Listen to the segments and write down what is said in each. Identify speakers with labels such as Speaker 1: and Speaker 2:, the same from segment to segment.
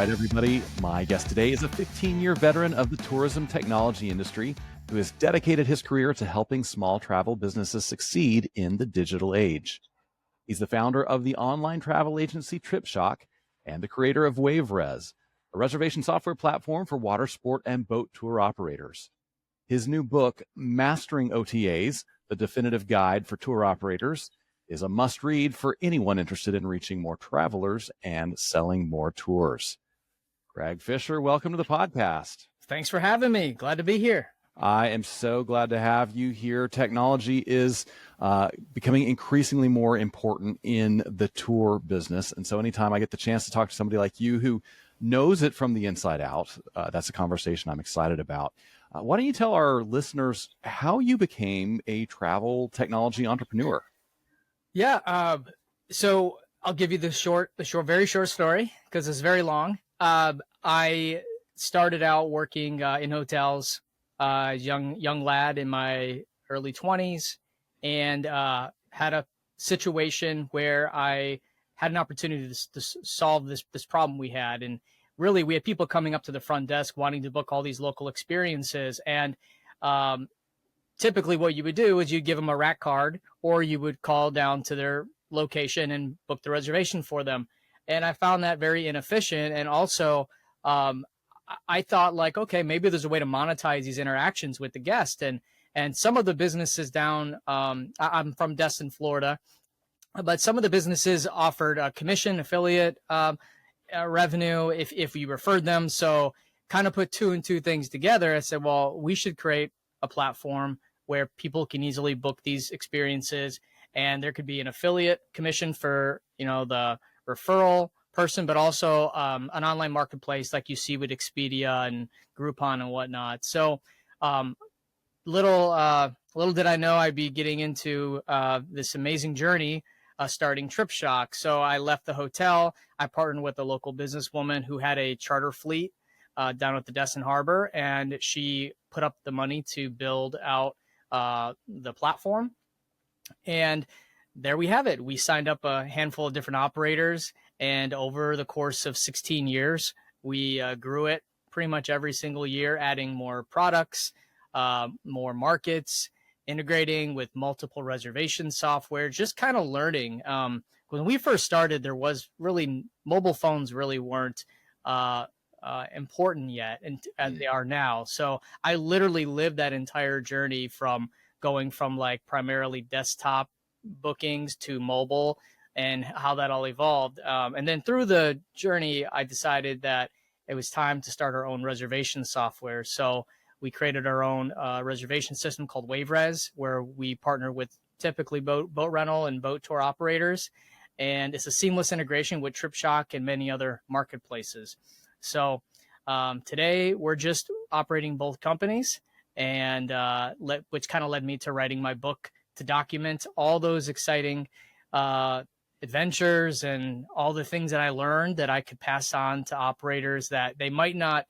Speaker 1: right, everybody. My guest today is a 15-year veteran of the tourism technology industry who has dedicated his career to helping small travel businesses succeed in the digital age. He's the founder of the online travel agency TripShock and the creator of WaveRes, a reservation software platform for water sport and boat tour operators. His new book, Mastering OTAs, the definitive guide for tour operators, is a must-read for anyone interested in reaching more travelers and selling more tours. Greg Fisher, welcome to the podcast.
Speaker 2: Thanks for having me. Glad to be here.
Speaker 1: I am so glad to have you here. Technology is becoming increasingly more important in the tour business. And so anytime I get the chance to talk to somebody like you who knows it from the inside out, that's a conversation I'm excited about. Why don't you tell our listeners how you became a travel technology entrepreneur?
Speaker 2: Yeah. So I'll give you very short story because it's very long. I started out working in hotels, young lad in my early 20s, and had a situation where I had an opportunity to solve this problem we had. And really, we had people coming up to the front desk wanting to book all these local experiences. And typically what you would do is you give them a rack card, or you would call down to their location and book the reservation for them. And I found that very inefficient. And also, I thought like, okay, maybe there's a way to monetize these interactions with the guest. And some of the businesses down, I'm from Destin, Florida, but some of the businesses offered a commission affiliate revenue if you referred them. So kind of put two and two things together. I said, well, we should create a platform where people can easily book these experiences, and there could be an affiliate commission for, the referral person, but also an online marketplace like you see with Expedia and Groupon and whatnot. So little did I know I'd be getting into this amazing journey starting TripShock. So I left the hotel. I partnered with a local businesswoman who had a charter fleet down at the Destin Harbor, and she put up the money to build out the platform. And there we have it. We signed up a handful of different operators, and over the course of 16 years, we grew it pretty much every single year, adding more products, more markets, integrating with multiple reservation software, just kind of learning. When we first started, there was really mobile phones really weren't important yet, and as they are now. So I literally lived that entire journey from going from like primarily desktop bookings to mobile and how that all evolved. And then through the journey, I decided that it was time to start our own reservation software. So we created our own reservation system called WaveRes, where we partner with typically boat rental and boat tour operators. And it's a seamless integration with TripShock and many other marketplaces. So today we're just operating both companies, and which kind of led me to writing my book to document all those exciting adventures and all the things that I learned that I could pass on to operators that they might not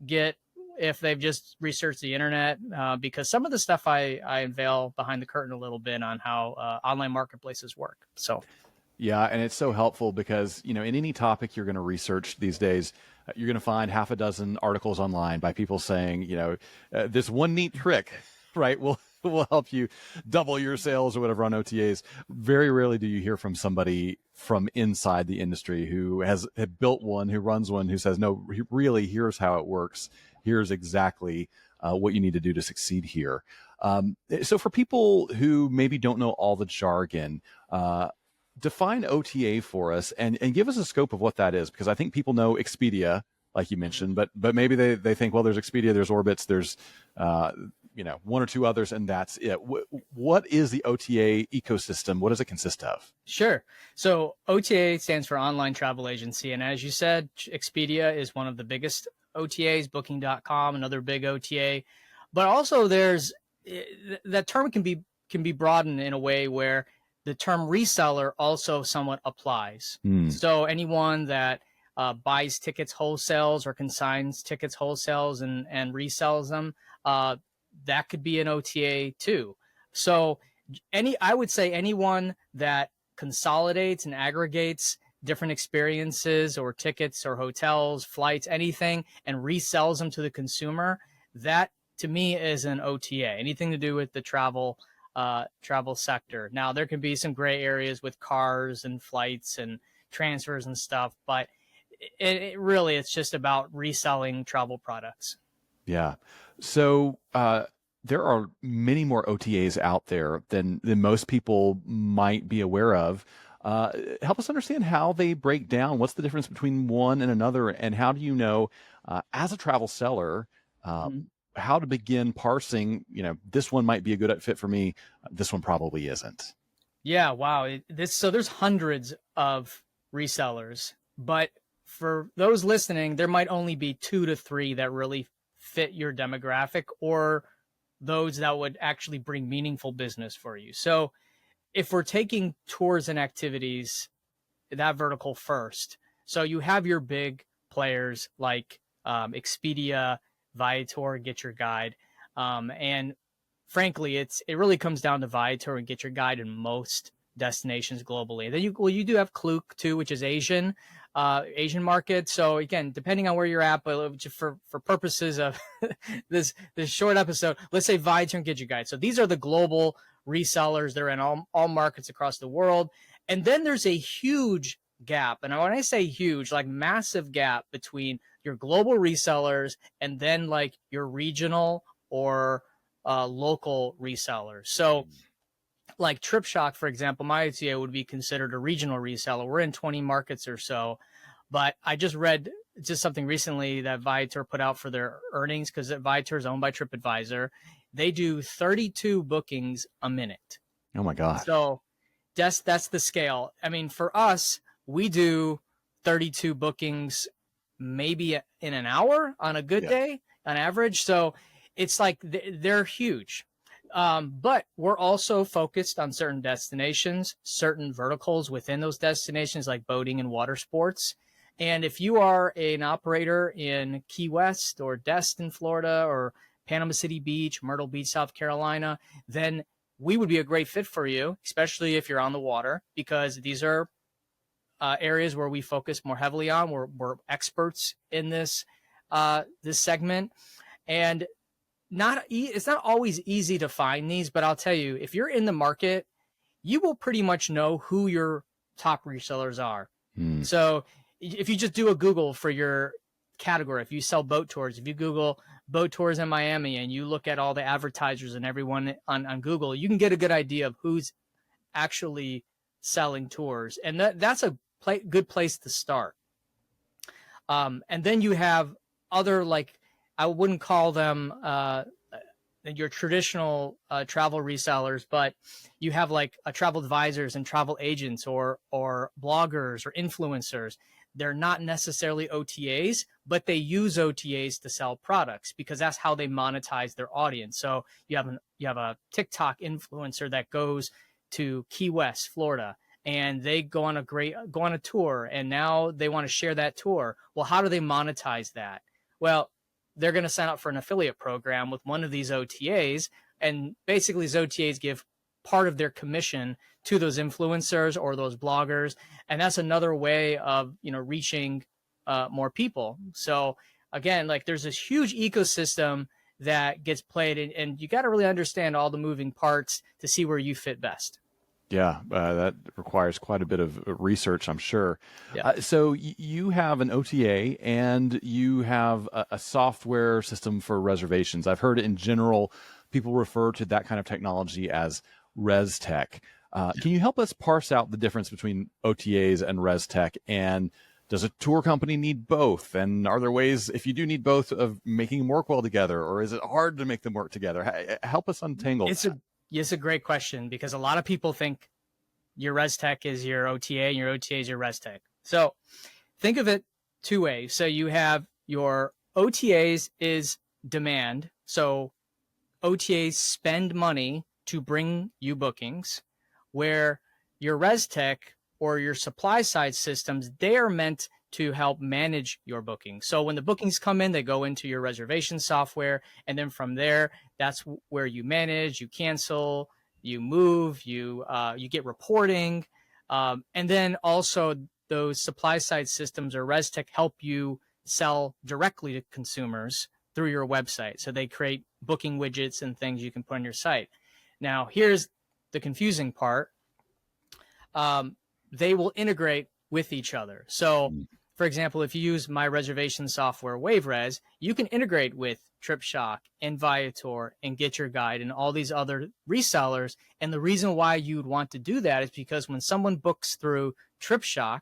Speaker 2: get if they've just researched the internet, because some of the stuff I unveil behind the curtain a little bit on how online marketplaces work. So.
Speaker 1: Yeah, and it's so helpful because, in any topic you're going to research these days, you're going to find half a dozen articles online by people saying, this one neat trick, right, will help you double your sales or whatever on OTAs. Very rarely do you hear from somebody from inside the industry who has built one, who runs one, who says, no, really, here's how it works. Here's exactly what you need to do to succeed here. So for people who maybe don't know all the jargon, define OTA for us and give us a scope of what that is, because I think people know Expedia, like you mentioned, but maybe they think, well, there's Expedia, there's Orbitz, there's one or two others, and that's it. What is the OTA ecosystem? What does it consist of?
Speaker 2: Sure. So OTA stands for Online Travel Agency, and as you said, Expedia is one of the biggest OTAs, Booking.com, another big OTA, but also there's that term can be broadened in a way where the term reseller also somewhat applies. So anyone that buys tickets wholesales or consigns tickets wholesales and resells them, that could be an OTA too. So I would say anyone that consolidates and aggregates different experiences or tickets or hotels, flights, anything, and resells them to the consumer, that to me is an OTA. Anything to do with the travel sector. Now there can be some gray areas with cars and flights and transfers and stuff, but it really it's just about reselling travel products.
Speaker 1: Yeah. So there are many more OTAs out there than most people might be aware of. Help us understand how they break down. What's the difference between one and another, and how do you know, as a travel seller, uh,
Speaker 2: Mhm.
Speaker 1: how to begin parsing? This one might be a good fit for me. This one probably isn't.
Speaker 2: Yeah, wow. So there's hundreds of resellers, but for those listening, there might only be 2 to 3 that really fit your demographic or those that would actually bring meaningful business for you. So if we're taking tours and activities, that vertical first, so you have your big players like Expedia, Viator, Get Your Guide, and frankly, it really comes down to Viator and Get Your Guide in most destinations globally. Then you do have Klook too, which is Asian market. So again, depending on where you're at, but for purposes of this short episode, let's say Viator and Get Your Guide. So these are the global resellers. They're in all markets across the world. And then there's a huge gap. And when I say huge, like massive gap between your global resellers and then like your regional or local resellers. So like TripShock, for example, my OTA would be considered a regional reseller. We're in 20 markets or so. But I just read just something recently that Viator put out for their earnings, because Viator is owned by TripAdvisor. They do 32 bookings a minute.
Speaker 1: Oh my gosh.
Speaker 2: So that's the scale. I mean, for us, we do 32 bookings maybe in an hour on a good day on average. So it's like they're huge. But we're also focused on certain destinations, certain verticals within those destinations, like boating and water sports. And if you are an operator in Key West or Destin, Florida, or Panama City Beach, Myrtle Beach, South Carolina, then we would be a great fit for you, especially if you're on the water, because these are areas where we focus more heavily on. We're experts in this segment, and it's not always easy to find these. But I'll tell you, if you're in the market, you will pretty much know who your top resellers are. So if you just do a Google for your category, if you sell boat tours, if you Google boat tours in Miami and you look at all the advertisers and everyone on Google, you can get a good idea of who's actually selling tours. And that's a good place to start. And then you have other, like, I wouldn't call them your traditional travel resellers, but you have like travel advisors and travel agents or bloggers or influencers. They're not necessarily OTAs, but they use OTAs to sell products because that's how they monetize their audience. So you have a TikTok influencer that goes to Key West, Florida, and they go on a tour, and now they want to share that tour. Well, how do they monetize that? Well, they're going to sign up for an affiliate program with one of these OTAs, and basically these OTAs give part of their commission to those influencers or those bloggers, and that's another way of reaching more people. So again, like, there's this huge ecosystem that gets played, and you got to really understand all the moving parts to see where you fit best.
Speaker 1: Yeah, that requires quite a bit of research, I'm sure.
Speaker 2: Yeah.
Speaker 1: So you have an OTA and you have a software system for reservations. I've heard in general people refer to that kind of technology as Restech. Can you help us parse out the difference between OTAs and Restech? And does a tour company need both? And are there ways, if you do need both, of making them work well together? Or is it hard to make them work together? Help us untangle that.
Speaker 2: It's a great question, because a lot of people think your Restech is your OTA and your OTA is your Restech. So think of it two ways. So you have your OTAs is demand. So OTAs spend money to bring you bookings, where your Restech or your supply side systems, they are meant to help manage your bookings. So when the bookings come in, they go into your reservation software, and then from there, that's where you manage, you cancel, you move, you get reporting, and then also those supply side systems or Restech help you sell directly to consumers through your website. So they create booking widgets and things you can put on your site. Now, here's the confusing part. They will integrate with each other. So, for example, if you use my reservation software, WaveRes, you can integrate with TripShock and Viator and Get Your Guide and all these other resellers. And the reason why you'd want to do that is because when someone books through TripShock,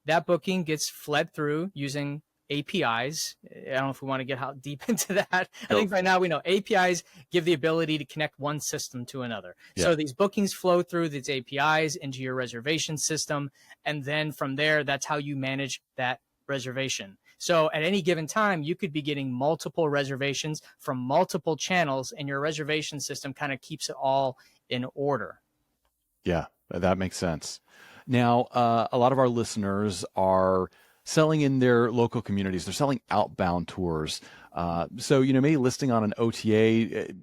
Speaker 2: that booking gets fled through using APIs. I don't know if we want to get how deep into that. I think right now we know APIs give the ability to connect one system to another. Yeah. So these bookings flow through these APIs into your reservation system. And then from there, that's how you manage that reservation. So at any given time, you could be getting multiple reservations from multiple channels, and your reservation system kind of keeps it all in order.
Speaker 1: Yeah, that makes sense. Now, a lot of our listeners are selling in their local communities. They're selling outbound tours. So, maybe listing on an OTA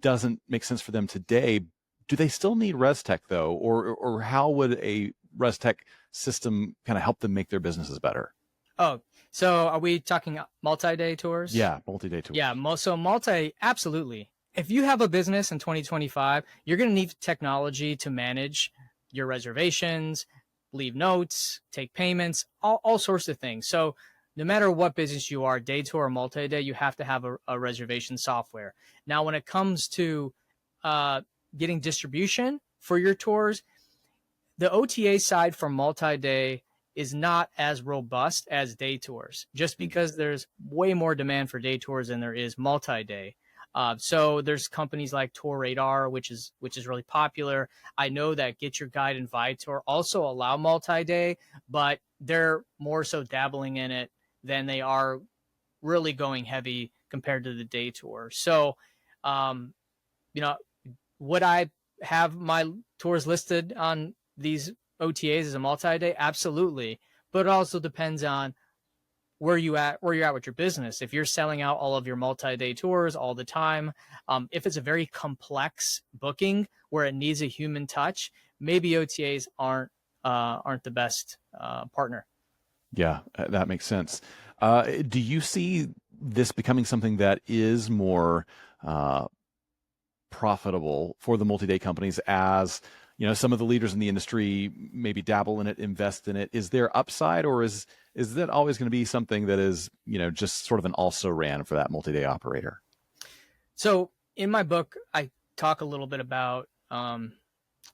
Speaker 1: doesn't make sense for them today. Do they still need Restech though? Or how would a Restech system kind of help them make their businesses better?
Speaker 2: Oh, so are we talking multi-day tours?
Speaker 1: Yeah, multi-day tours.
Speaker 2: Yeah, absolutely. If you have a business in 2025, you're going to need technology to manage your reservations, leave notes, take payments, all sorts of things. So no matter what business you are, day tour or multi-day, you have to have a reservation software. Now, when it comes to getting distribution for your tours, the OTA side for multi-day is not as robust as day tours, just because there's way more demand for day tours than there is multi-day. So there's companies like Tour Radar, which is really popular. I know that Get Your Guide and Viator also allow multi-day, but they're more so dabbling in it than they are really going heavy compared to the day tour. So, would I have my tours listed on these OTAs as a multi-day? Absolutely. But it also depends on where you're at with your business. If you're selling out all of your multi-day tours all the time, if it's a very complex booking where it needs a human touch, maybe OTAs aren't the best partner.
Speaker 1: Yeah, that makes sense. Do you see this becoming something that is more profitable for the multi-day companies as some of the leaders in the industry maybe dabble in it, invest in it? Is there upside, or is that always going to be something that is, just sort of an also-ran for that multi-day operator?
Speaker 2: So in my book, I talk a little bit about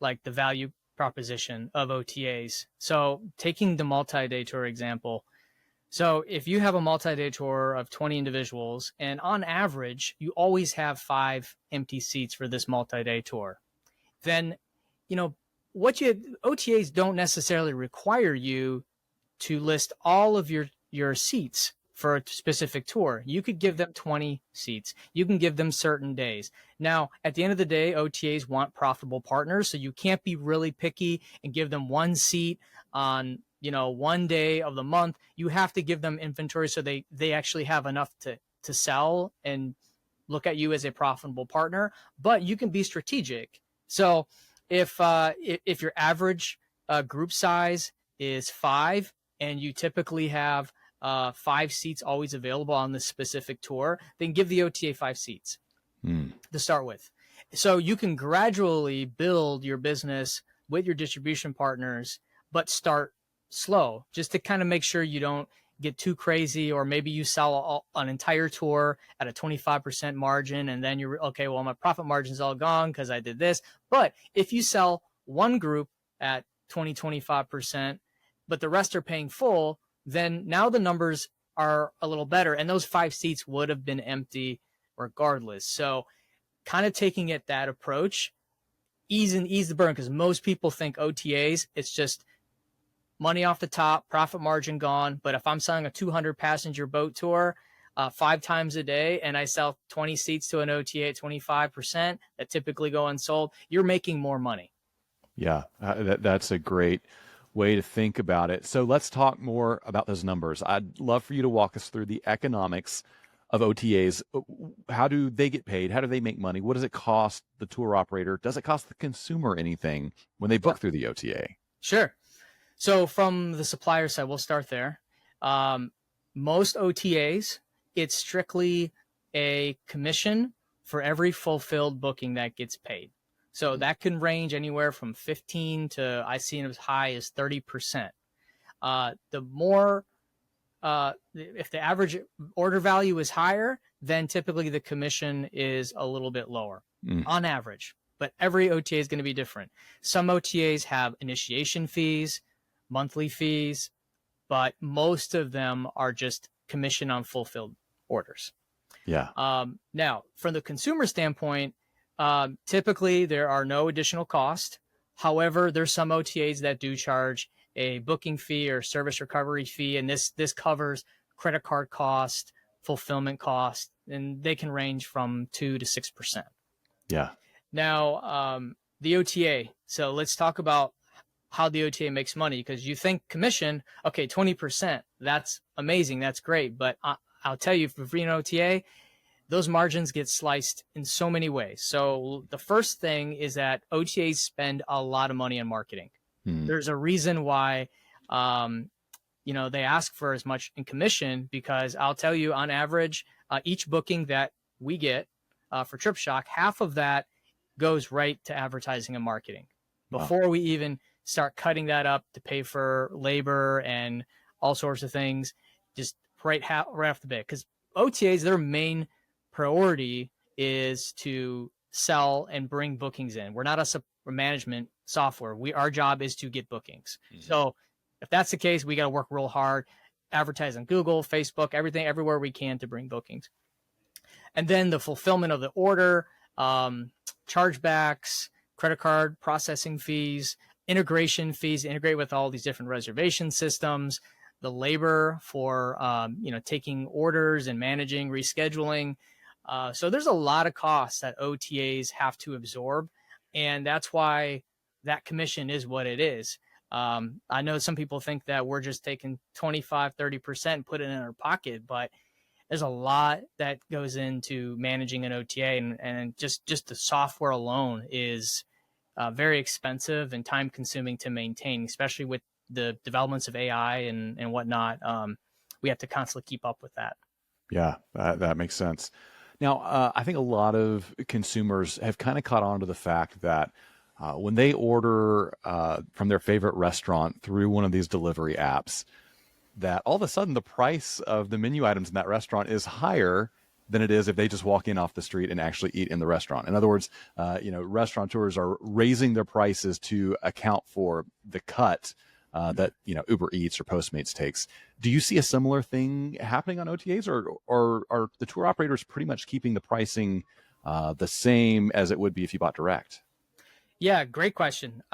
Speaker 2: like the value proposition of OTAs. So taking the multi-day tour example. So if you have a multi-day tour of 20 individuals, and on average, you always have 5 empty seats for this multi-day tour, then OTAs don't necessarily require you to list all of your seats for a specific tour. You could give them 20 seats. You can give them certain days. Now, at the end of the day, OTAs want profitable partners, so you can't be really picky and give them one seat on, one day of the month. You have to give them inventory so they actually have enough to sell and look at you as a profitable partner, but you can be strategic. So if your average group size is 5 and you typically have 5 seats always available on this specific tour, then give the OTA 5 seats to start with. So you can gradually build your business with your distribution partners, but start slow, just to kind of make sure you don't get too crazy, or maybe you sell an entire tour at a 25% margin and then you're okay, well, my profit margin is all gone because I did this. But if you sell one group at 25%, but the rest are paying full, then now the numbers are a little better, and those 5 seats would have been empty regardless. So kind of taking it that approach, ease the burn, because most people think OTAs, it's just money off the top, profit margin gone. But if I'm selling a 200 passenger boat tour 5 times a day and I sell 20 seats to an OTA at 25% that typically go unsold, you're making more money.
Speaker 1: Yeah, that's a great way to think about it. So let's talk more about those numbers. I'd love for you to walk us through the economics of OTAs. How do they get paid? How do they make money? What does it cost the tour operator? Does it cost the consumer anything when they book through the OTA?
Speaker 2: Sure. So from the supplier side, we'll start there. Um, Most OTAs, it's strictly a commission for every fulfilled booking that gets paid. So that can range anywhere from 15 to I see it as high as 30%. The more if the average order value is higher, then typically the commission is a little bit lower on average. But every OTA is going to be different. Some OTAs have initiation fees, monthly fees, but most of them are just commission on fulfilled orders.
Speaker 1: Yeah.
Speaker 2: Now, from the consumer standpoint, typically there are no additional cost. However, there's some OTAs that do charge a booking fee or service recovery fee, and this covers credit card cost, fulfillment cost, and they can range from 2 to 6%.
Speaker 1: Yeah.
Speaker 2: Now, the OTA. So let's talk about how the OTA makes money, because you think commission, okay, 20%, that's amazing, that's great, but I'll tell you, for an OTA, those margins get sliced in so many ways. So the first thing is that OTAs spend a lot of money on marketing. There's a reason why, they ask for as much in commission, because I'll tell you, on average, each booking that we get for TripShock, half of that goes right to advertising and marketing before we even start cutting that up to pay for labor and all sorts of things, just right off the bat. Because OTAs, their main priority is to sell and bring bookings in. We're not a management software. Our job is to get bookings. So if that's the case, we got to work real hard, advertise on Google, Facebook, everything, everywhere we can to bring bookings. And then the fulfillment of the order, chargebacks, credit card processing fees, integration fees, integrate with all these different reservation systems, the labor for, taking orders and managing, rescheduling. So there's a lot of costs that OTAs have to absorb. And that's why that commission is what it is. I know some people think that we're just taking 25, 30% and put it in our pocket, but there's a lot that goes into managing an OTA, and just the software alone is very expensive and time consuming to maintain, especially with the developments of AI and whatnot. We have to constantly keep up with that.
Speaker 1: Yeah, that makes sense. Now, I think a lot of consumers have kind of caught on to the fact that when they order from their favorite restaurant through one of these delivery apps, that all of a sudden the price of the menu items in that restaurant is higher than it is if they just walk in off the street and actually eat in the restaurant. In other words, restaurateurs are raising their prices to account for the cut that Uber Eats or Postmates takes. Do you see a similar thing happening on OTAs, or are the tour operators pretty much keeping the pricing the same as it would be if you bought direct?
Speaker 2: Yeah, great question.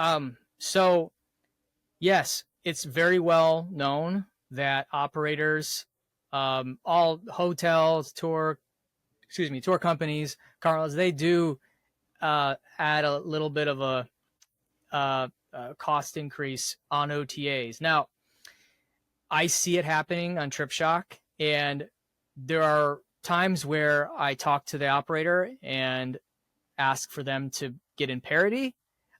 Speaker 2: So yes, it's very well known that operators, all hotels, tour companies, cars, they do add a little bit of a cost increase on OTAs. Now, I see it happening on TripShock, and there are times where I talk to the operator and ask for them to get in parity,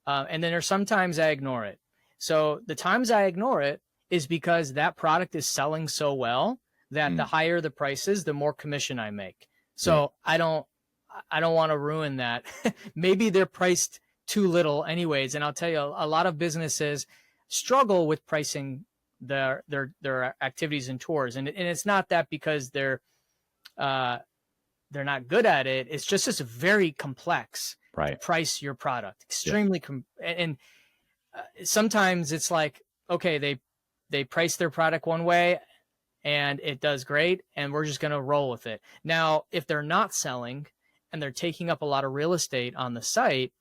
Speaker 2: and then there's sometimes I ignore it. So the times I ignore it is because that product is selling so well that the higher the prices, the more commission I make. So I don't want to ruin that. Maybe they're priced too little anyways. And I'll tell you, a lot of businesses struggle with pricing their activities and tours. And it's not that because they're not good at it. It's just very complex to price your product. Extremely. And sometimes it's like, okay, they price their product one way and it does great, and we're just going to roll with it. Now, if they're not selling and they're taking up a lot of real estate on the site,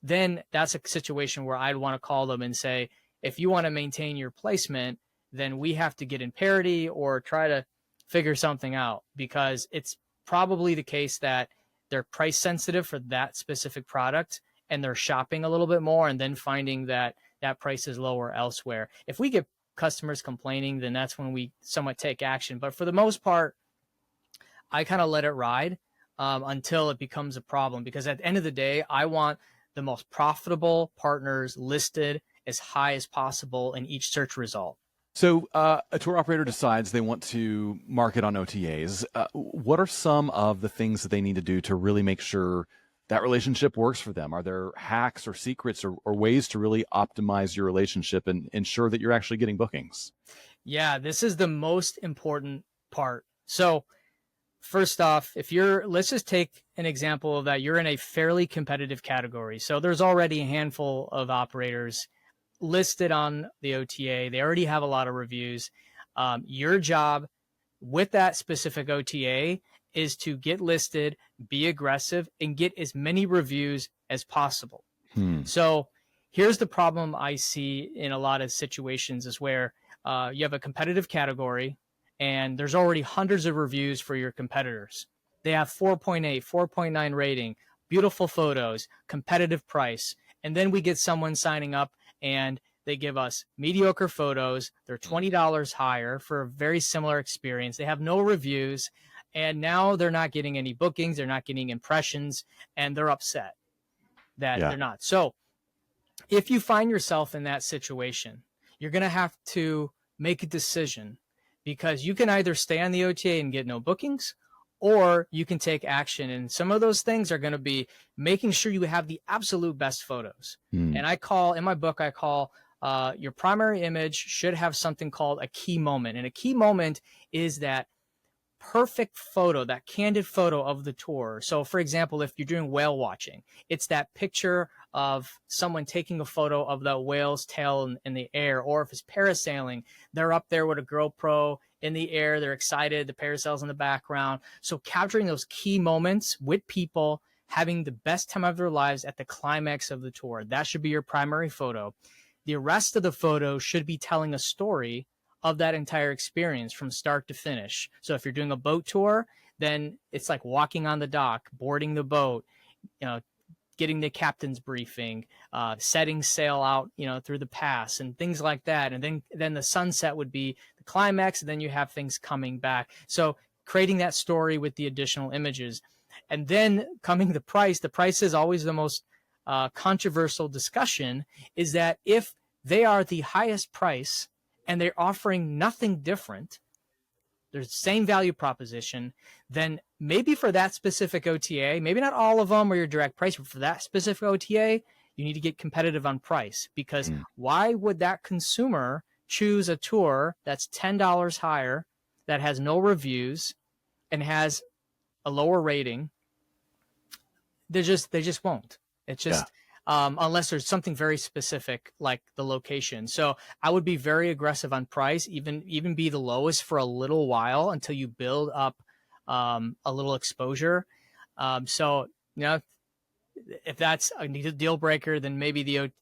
Speaker 2: then that's a situation where I'd want to call them and say, if you want to maintain your placement, then we have to get in parity or try to figure something out, because it's probably the case that they're price sensitive for that specific product and they're shopping a little bit more and then finding that that price is lower elsewhere. If we get customers complaining, then that's when we somewhat take action. But for the most part, I kind of let it ride until it becomes a problem, because at the end of the day, I want the most profitable partners listed as high as possible in each search result.
Speaker 1: So a tour operator decides they want to market on OTAs. What are some of the things that they need to do to really make sure that relationship works for them? Are there hacks or secrets or ways to really optimize your relationship and ensure that you're actually getting bookings?
Speaker 2: Yeah, this is the most important part. So first off, let's just take an example of that. You're in a fairly competitive category. So there's already a handful of operators listed on the OTA. They already have a lot of reviews. Your job with that specific OTA is to get listed, be aggressive, and get as many reviews as possible. So here's the problem I see in a lot of situations is where you have a competitive category and there's already hundreds of reviews for your competitors. They have 4.8, 4.9 rating, beautiful photos, competitive price. And then we get someone signing up and they give us mediocre photos. They're $20 higher for a very similar experience. They have no reviews. And now they're not getting any bookings. They're not getting impressions. And they're upset that they're not. So if you find yourself in that situation, you're going to have to make a decision, because you can either stay on the OTA and get no bookings, or you can take action. And some of those things are going to be making sure you have the absolute best photos. And in my book, I call your primary image should have something called a key moment. And a key moment is that perfect photo, that candid photo of the tour. So for example, if you're doing whale watching, it's that picture of someone taking a photo of the whale's tail in the air. Or if it's parasailing, they're up there with a GoPro in the air, they're excited, the parasail's in the background. So capturing those key moments with people having the best time of their lives at the climax of the tour, that should be your primary photo. The rest of the photo should be telling a story of that entire experience from start to finish. So if you're doing a boat tour, then it's like walking on the dock, boarding the boat, getting the captain's briefing, setting sail out, through the pass and things like that. And then the sunset would be the climax, and then you have things coming back. So creating that story with the additional images. And then coming the price is always the most controversial discussion, is that if they are the highest price and they're offering nothing different, their same value proposition, then maybe for that specific OTA, maybe not all of them are your direct price, but for that specific OTA, you need to get competitive on price. Because why would that consumer choose a tour that's $10 higher, that has no reviews and has a lower rating? They just won't. It's just unless there's something very specific like the location. So I would be very aggressive on price, even be the lowest for a little while until you build up a little exposure. So if that's a deal breaker, then maybe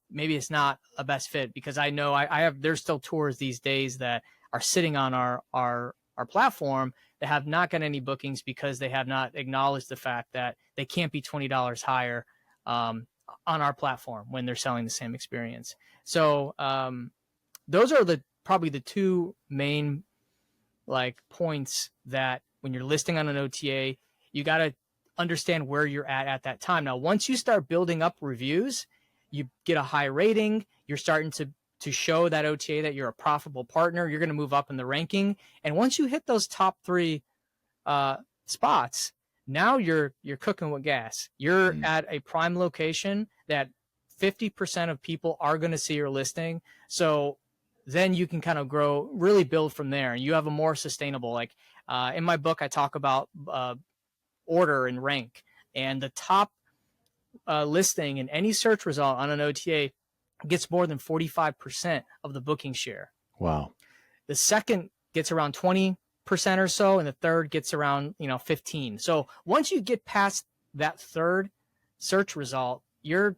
Speaker 2: it's not a best fit, because I know there's still tours these days that are sitting on our platform that have not gotten any bookings because they have not acknowledged the fact that they can't be $20 higher on our platform when they're selling the same experience. So those are probably the two main points that when you're listing on an OTA, you got to understand where you're at that time. Now, once you start building up reviews, you get a high rating, you're starting to show that OTA that you're a profitable partner, you're going to move up in the ranking. And once you hit those top 3 spots, now you're cooking with gas. You're at a prime location that 50% of people are going to see your listing. So then you can kind of grow, really build from there. And you have a more sustainable, in my book, I talk about order and rank. And the top listing in any search result on an OTA gets more than 45% of the booking share.
Speaker 1: Wow.
Speaker 2: The second gets around 20% or so, and the third gets around 15. So once you get past that third search result, you're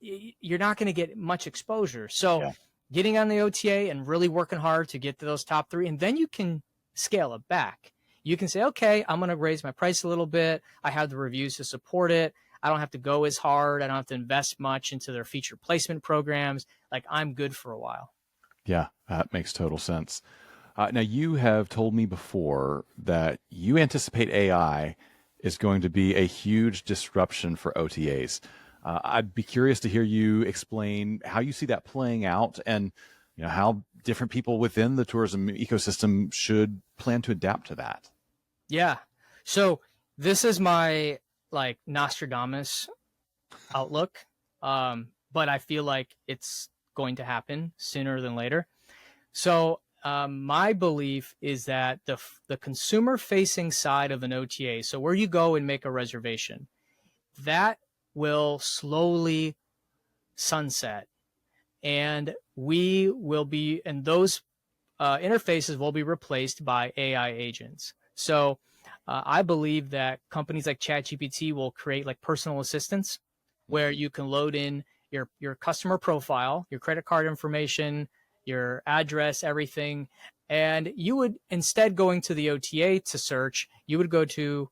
Speaker 2: not going to get much exposure. So getting on the OTA and really working hard to get to those top 3, and then you can scale it back. You can say, okay, I'm going to raise my price a little bit. I have the reviews to support it. I don't have to go as hard. I don't have to invest much into their feature placement programs. I'm good for a while.
Speaker 1: Yeah, that makes total sense. Now, you have told me before that you anticipate AI is going to be a huge disruption for OTAs. I'd be curious to hear you explain how you see that playing out, and how different people within the tourism ecosystem should plan to adapt to that.
Speaker 2: Yeah. So this is my like Nostradamus outlook, but I feel like it's going to happen sooner than later. So my belief is that the consumer facing side of an OTA, so where you go and make a reservation, that will slowly sunset, and those interfaces will be replaced by AI agents. So I believe that companies like ChatGPT will create like personal assistants where you can load in your customer profile, your credit card information, your address, everything. And you would, instead going to the OTA to search, you would go to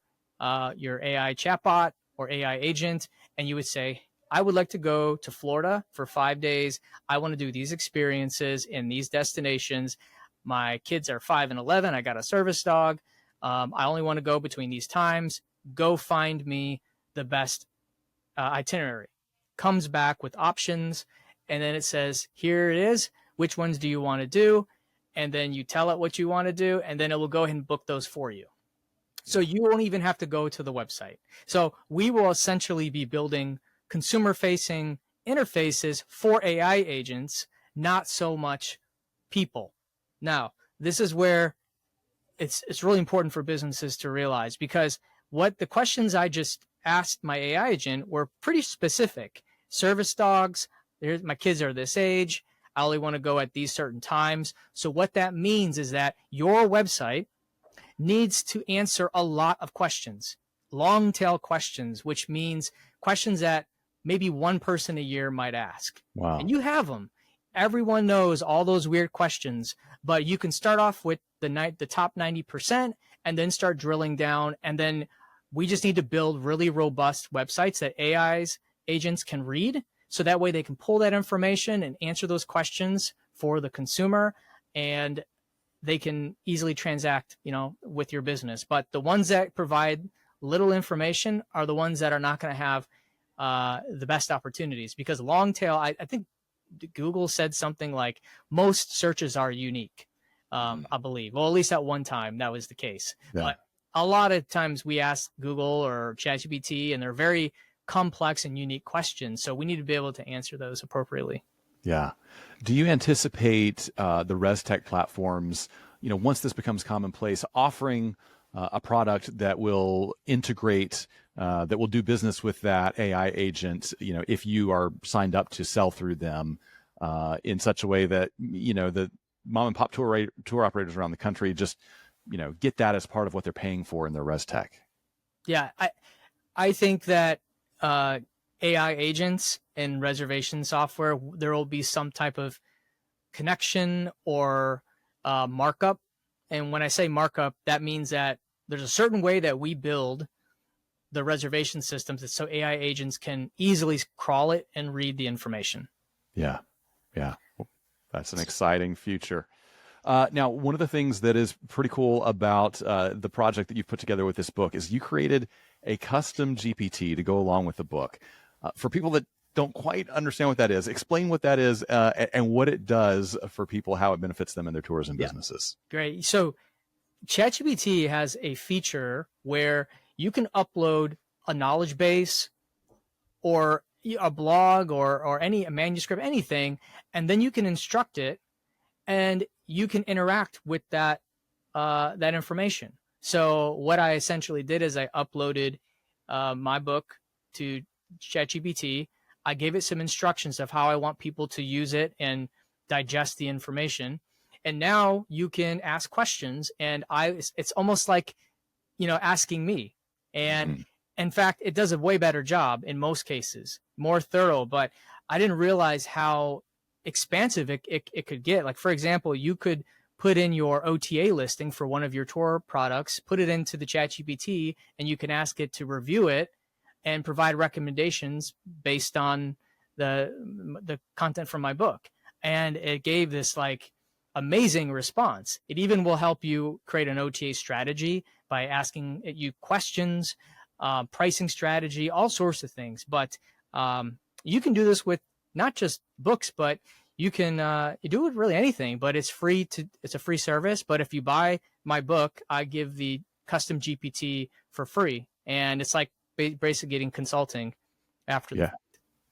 Speaker 2: your AI chatbot or AI agent, and you would say, I would like to go to Florida for 5 days. I want to do these experiences in these destinations. My kids are 5 and 11. I got a service dog. I only want to go between these times. Go find me the best itinerary. Comes back with options, and then it says, here it is. Which ones do you want to do? And then you tell it what you want to do, and then it will go ahead and book those for you. So you won't even have to go to the website. So we will essentially be building consumer-facing interfaces for AI agents, not so much people. Now, this is where it's really important for businesses to realize, because what the questions I just asked my AI agent were pretty specific. Service dogs, my kids are this age, I only want to go at these certain times. So what that means is that your website needs to answer a lot of questions, long tail questions, which means questions that maybe one person a year might ask.
Speaker 1: Wow.
Speaker 2: And you have them. Everyone knows all those weird questions, but you can start off with the top 90% and then start drilling down. And then we just need to build really robust websites that AI's agents can read. So that way they can pull that information and answer those questions for the consumer, and they can easily transact, with your business. But the ones that provide little information are the ones that are not going to have the best opportunities, because long tail, I think Google said something like most searches are unique. I believe, well, at least at one time that was the case.
Speaker 1: Yeah.
Speaker 2: But a lot of times we ask Google or ChatGPT, and they're very complex and unique questions. So we need to be able to answer those appropriately.
Speaker 1: Yeah. Do you anticipate the Restech platforms, once this becomes commonplace, offering a product that will integrate, that will do business with that AI agent, if you are signed up to sell through them in such a way that, the mom and pop tour operators around the country just, get that as part of what they're paying for in their Restech?
Speaker 2: Yeah, I think that AI agents and reservation software, there will be some type of connection or markup. And when I say markup, that means that there's a certain way that we build the reservation systems so AI agents can easily crawl it and read the information.
Speaker 1: Yeah. Yeah. That's an exciting future. Now, one of the things that is pretty cool about the project that you've put together with this book is you created a custom GPT to go along with the book. For people that don't quite understand what that is, explain what that is and what it does for people, how it benefits them in their tourism businesses.
Speaker 2: Great. So ChatGPT has a feature where you can upload a knowledge base or a blog or a manuscript, anything, and then you can instruct it, and you can interact with that information. So what I essentially did is I uploaded my book to ChatGPT. I gave it some instructions of how I want people to use it and digest the information. And now you can ask questions, and it's almost like, asking me. And in fact, it does a way better job in most cases, more thorough, but I didn't realize how expansive it could get. Like, for example, you could put in your OTA listing for one of your tour products, put it into the ChatGPT, and you can ask it to review it and provide recommendations based on the content from my book. And it gave this like amazing response. It even will help you create an OTA strategy by asking you questions, pricing strategy, all sorts of things. But You can do this with not just books, but you can you do it with really anything. But it's free it's a free service. But if you buy my book, I give the custom GPT for free, and it's like basically getting consulting after the fact.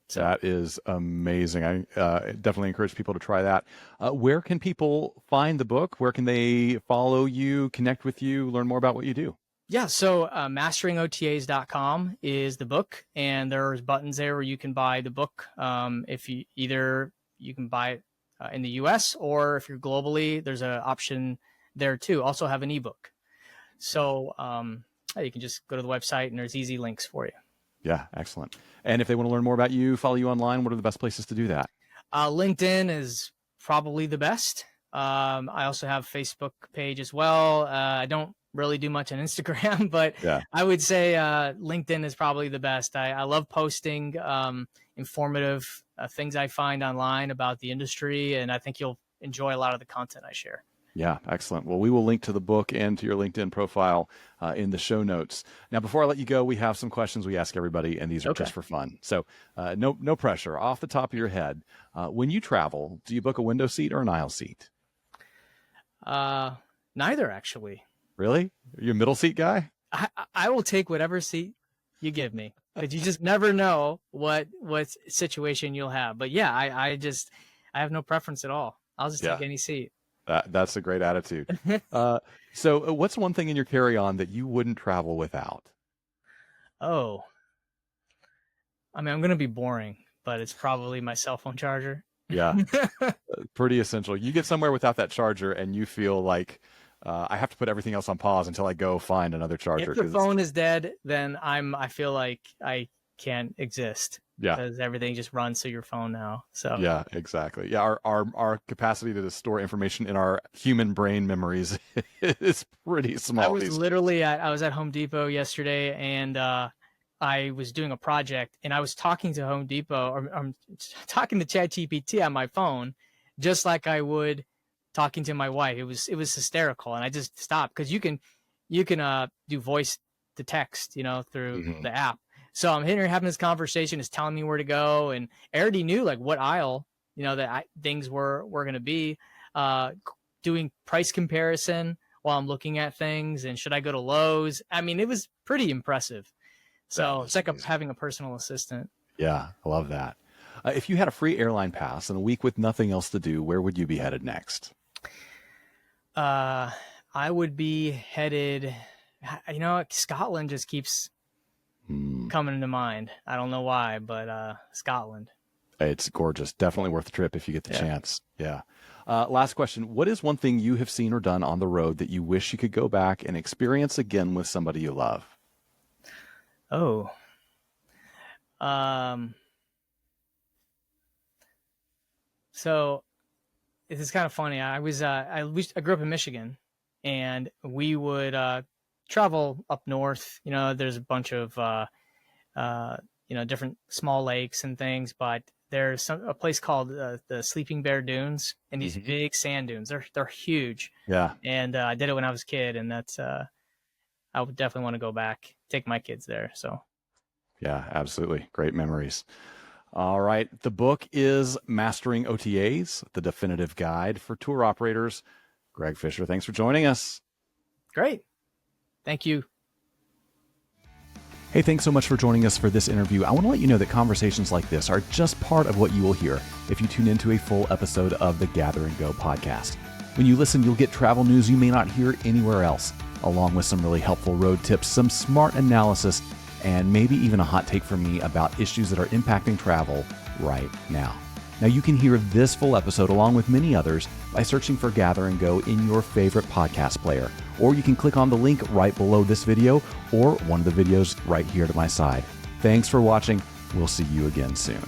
Speaker 1: So that is amazing. I definitely encourage people to try that. Where can people find the book? Where can they follow you, connect with you, learn more about what you do?
Speaker 2: Yeah, so masteringotas.com is the book, and there's buttons there where you can buy the book. If you can buy it in the US, or if you're globally, there's an option there too. Also have an ebook. So you can just go to the website and there's easy links for you.
Speaker 1: Yeah, excellent. And if they want to learn more about you, follow you online, what are the best places to do that?
Speaker 2: LinkedIn is probably the best. I also have a Facebook page as well. I don't really do much on Instagram, but I would say LinkedIn is probably the best. I love posting informative things I find online about the industry, and I think you'll enjoy a lot of the content I share.
Speaker 1: Yeah, excellent. Well, we will link to the book and to your LinkedIn profile in the show notes. Now, before I let you go, we have some questions we ask everybody, and these are just for fun. So no pressure. Off the top of your head, when you travel, do you book a window seat or an aisle seat?
Speaker 2: Neither, actually.
Speaker 1: Really? Are you a middle seat guy?
Speaker 2: I will take whatever seat you give me, because you just never know what situation you'll have. But yeah, I have no preference at all. I'll just take any seat.
Speaker 1: That's a great attitude. So what's one thing in your carry-on that you wouldn't travel without?
Speaker 2: Oh, I mean, I'm going to be boring, but it's probably my cell phone charger.
Speaker 1: Yeah, pretty essential. You get somewhere without that charger and you feel like I have to put everything else on pause until I go find another charger.
Speaker 2: If the phone is dead, then I feel like I can't exist.
Speaker 1: Yeah,
Speaker 2: because everything just runs through your phone now. So
Speaker 1: yeah, exactly. Yeah, our capacity to store information in our human brain memories is pretty small.
Speaker 2: I was at Home Depot yesterday, and I was doing a project, and I was talking to Home Depot, or I'm talking to ChatGPT on my phone, just like I would talking to my wife. It was hysterical, and I just stopped, because you can do voice to text, through the app. So I'm here having this conversation, it's telling me where to go, and I already knew like what aisle, things were going to be, doing price comparison while I'm looking at things, and should I go to Lowe's? I mean, it was pretty impressive. So it's like having a personal assistant. Yeah,
Speaker 1: I love that. If you had a free airline pass and a week with nothing else to do, where would you be headed next?
Speaker 2: I would be headed, Scotland just keeps coming into mind. I don't know why, but Scotland.
Speaker 1: It's gorgeous. Definitely worth the trip if you get the chance. Yeah. Last question. What is one thing you have seen or done on the road that you wish you could go back and experience again with somebody you love?
Speaker 2: Oh. So this is kind of funny. I grew up in Michigan, and we would travel up north. There's a bunch of different small lakes and things, but there's a place called the Sleeping Bear Dunes, and these big sand dunes. They're huge. Yeah. And I did it when I was a kid, and that's I would definitely want to go back, take my kids there. So.
Speaker 1: Yeah, absolutely. Great memories. All right. The book is Mastering OTAs, the definitive guide for tour operators. Greg Fisher, thanks for joining us.
Speaker 2: Great. Thank you.
Speaker 1: Hey, thanks so much for joining us for this interview. I want to let you know that conversations like this are just part of what you will hear if you tune into a full episode of the Gather and Go podcast. When you listen, you'll get travel news you may not hear anywhere else, along with some really helpful road tips, some smart analysis, and maybe even a hot take from me about issues that are impacting travel right now. Now, you can hear this full episode along with many others by searching for Gather and Go in your favorite podcast player, or you can click on the link right below this video or one of the videos right here to my side. Thanks for watching. We'll see you again soon.